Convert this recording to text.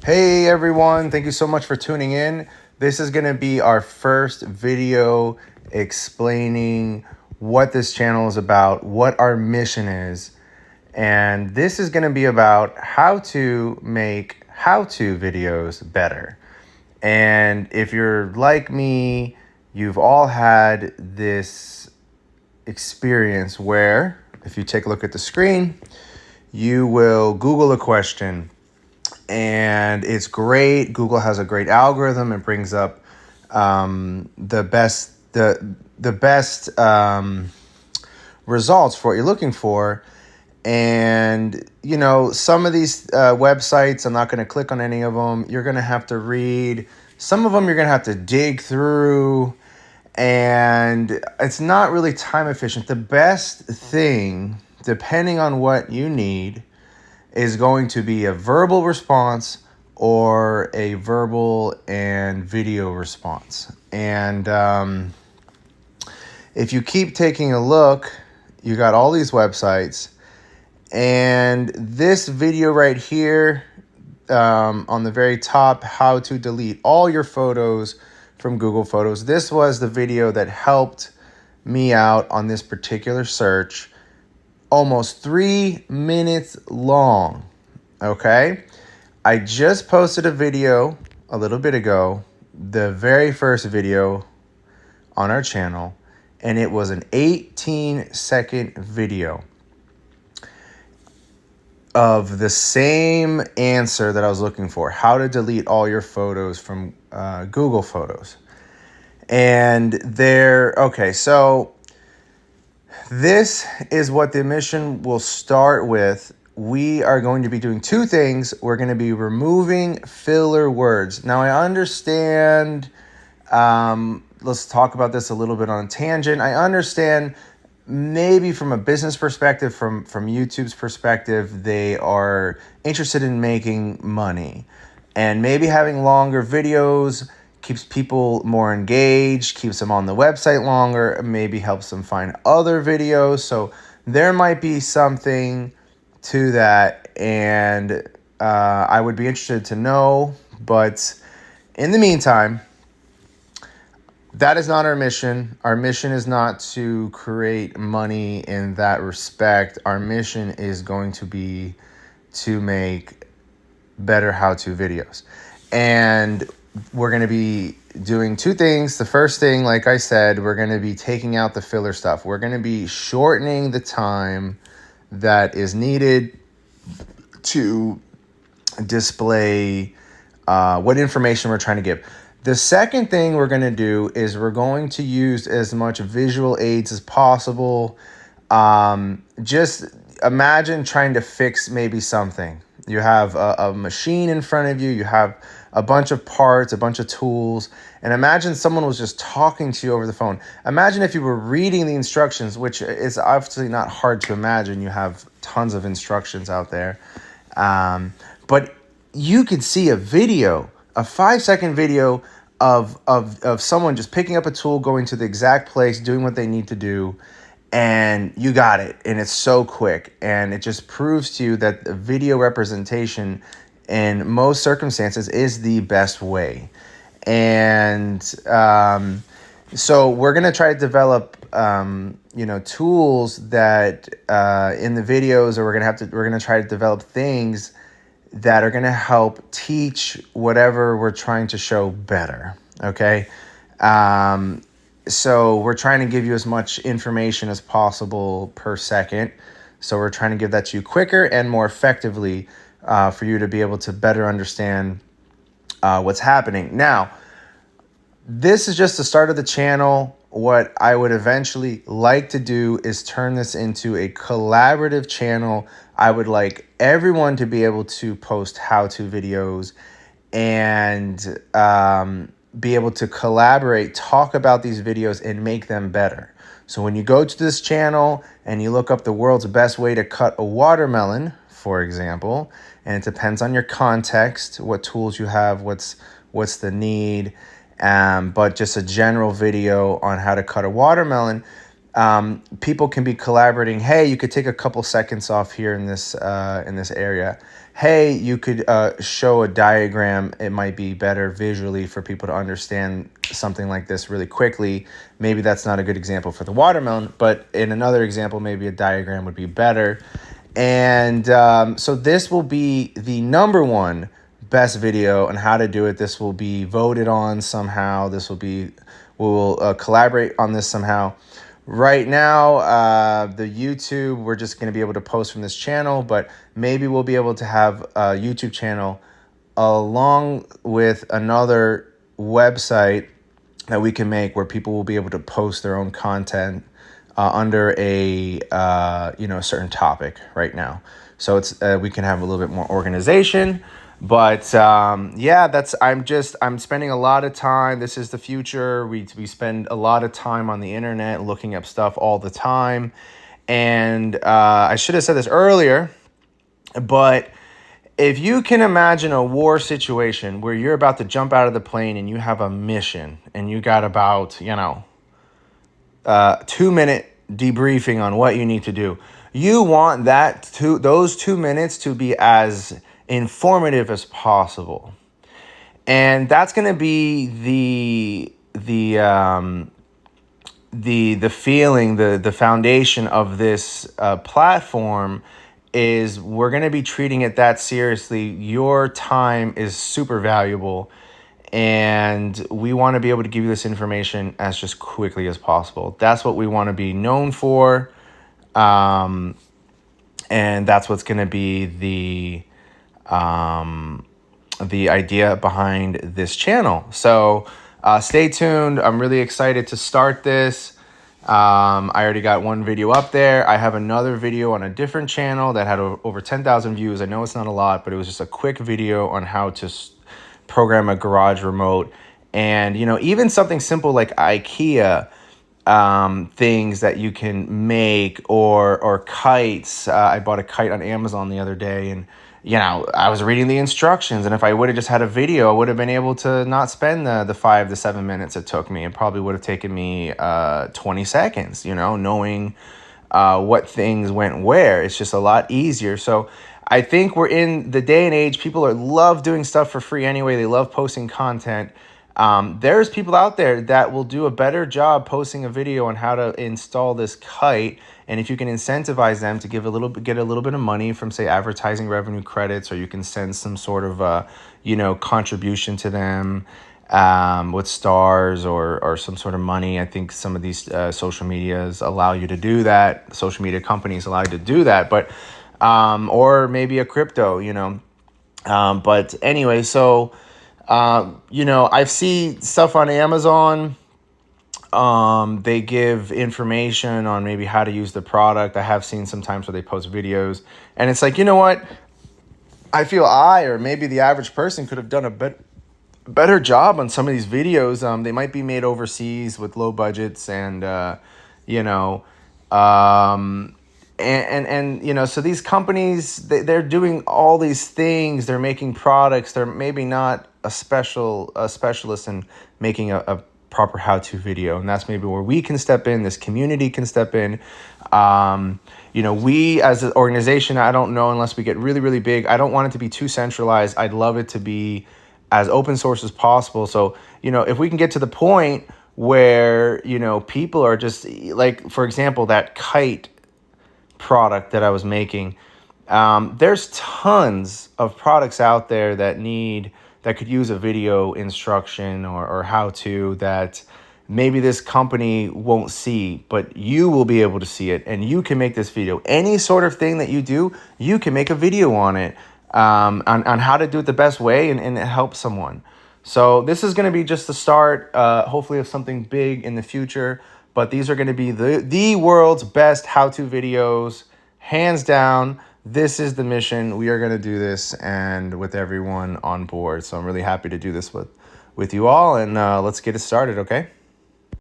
Hey everyone, thank you so much for tuning in. This is going to be our first video explaining what this channel is about, what our mission is. And this is going to be about how to make how-to videos better. And if you're like me, you've all had this experience where if you take a look at the screen, you will Google a question. And it's great. Google has a great algorithm. It brings up the best results for what you're looking for. And you know, some of these websites, I'm not going to click on any of them. You're going to have to read. Some of them you're going to have to dig through, and it's not really time efficient. The best thing, depending on what you need, is going to be a verbal response or a verbal and video response. And if you keep taking a look, you got all these websites. And this video right here on the very top, how to delete all your photos from Google Photos. This was the video that helped me out on this particular search. Almost 3 minutes long. Okay, I just posted a video a little bit ago, the very first video on our channel, and it was an 18-second video of the same answer that I was looking for: how to delete all your photos from Google Photos. And so this is what the mission will start with. We are going to be doing two things. We're going to be removing filler words. Now, I understand, let's talk about this a little bit on a tangent. I understand maybe from a business perspective, from YouTube's perspective, they are interested in making money. And maybe having longer videos keeps people more engaged, keeps them on the website longer, maybe helps them find other videos. So there might be something to that, and I would be interested to know. But in the meantime, that is not our mission. Our mission is not to create money in that respect. Our mission is going to be to make better how-to videos. And we're going to be doing two things. The first thing, like I said, we're going to be taking out the filler stuff. We're going to be shortening the time that is needed to display what information we're trying to give. The second thing we're going to do is we're going to use as much visual aids as possible. Just imagine trying to fix maybe something. You have a machine in front of you. You have a bunch of parts, a bunch of tools, and imagine someone was just talking to you over the phone. Imagine if you were reading the instructions, which is obviously not hard to imagine. You have tons of instructions out there. But you could see a video, a 5-second video of someone just picking up a tool, going to the exact place, doing what they need to do, and you got it. And it's so quick. And it just proves to you that the video representation in most circumstances is the best way. And so we're going to try to develop tools that in the videos, or we're going to try to develop things that are going to help teach whatever we're trying to show better. Okay. So we're trying to give you as much information as possible per second. So we're trying to give that to you quicker and more effectively, for you to be able to better understand what's happening. Now, this is just the start of the channel. What I would eventually like to do is turn this into a collaborative channel. I would like everyone to be able to post how-to videos and be able to collaborate, talk about these videos, and make them better. So when you go to this channel and you look up the world's best way to cut a watermelon, for example, and it depends on your context, what tools you have, what's the need, but just a general video on how to cut a watermelon, people can be collaborating. Hey, you could take a couple seconds off here in this area. Hey, you could show a diagram. It might be better visually for people to understand something like this really quickly. Maybe that's not a good example for the watermelon, but in another example, maybe a diagram would be better. And so this will be the number one best video on how to do it. This will be voted on somehow. We'll collaborate on this somehow. Right now, the YouTube, we're just going to be able to post from this channel, but maybe we'll be able to have a YouTube channel along with another website that we can make where people will be able to post their own content under a certain topic right now. So it's we can have a little bit more organization. But I'm spending a lot of time. This is the future. We spend a lot of time on the internet looking up stuff all the time. And I should have said this earlier, but if you can imagine a war situation where you're about to jump out of the plane and you have a mission and you got about 2-minute debriefing on what you need to do, you want those 2 minutes to be as informative as possible. And that's going to be the feeling, the foundation of this platform is we're going to be treating it that seriously. Your time is super valuable, and we want to be able to give you this information as just quickly as possible. That's what we want to be known for. And that's what's going to be the idea behind this channel. So stay tuned. I'm really excited to start this. I already got one video up there. I have another video on a different channel that had over 10,000 views. I know it's not a lot, but it was just a quick video on how to program a garage remote. And, even something simple like IKEA, things that you can make, or kites. I bought a kite on Amazon the other day, and I was reading the instructions, and if I would have just had a video, I would have been able to not spend the 5 to 7 minutes it took me. It probably would have taken me 20 seconds, knowing what things went where. It's just a lot easier. So I think we're in the day and age, people love doing stuff for free anyway. They love posting content. There's people out there that will do a better job posting a video on how to install this kite. And if you can incentivize them to get a little bit of money from, say, advertising revenue credits, or you can send some sort of contribution to them with stars or some sort of money. I think some of these social medias allow you to do that. Social media companies allow you to do that, but or maybe a crypto, but anyway, so. I've seen stuff on Amazon. They give information on maybe how to use the product. I have seen sometimes where they post videos, and it's like, what? I feel or maybe the average person could have done a better job on some of these videos. They might be made overseas with low budgets, and so these companies, they're doing all these things. They're making products. They're maybe not a specialist in making a proper how-to video, and that's maybe where we can step in. This community can step in. We as an organization, I don't know, unless we get really, really big, I don't want it to be too centralized. I'd love it to be as open source as possible. So, if we can get to the point where, people are just like, for example, that kite product that I was making, there's tons of products out there that could use a video instruction or how to, that maybe this company won't see, but you will be able to see it, and you can make this video. Any sort of thing that you do, you can make a video on it, on how to do it the best way and help someone. So this is going to be just the start, hopefully, of something big in the future. But these are going to be the world's best how-to videos, hands down. This is the mission. We are going to do this, and with everyone on board. So I'm really happy to do this with you all, and let's get it started, okay?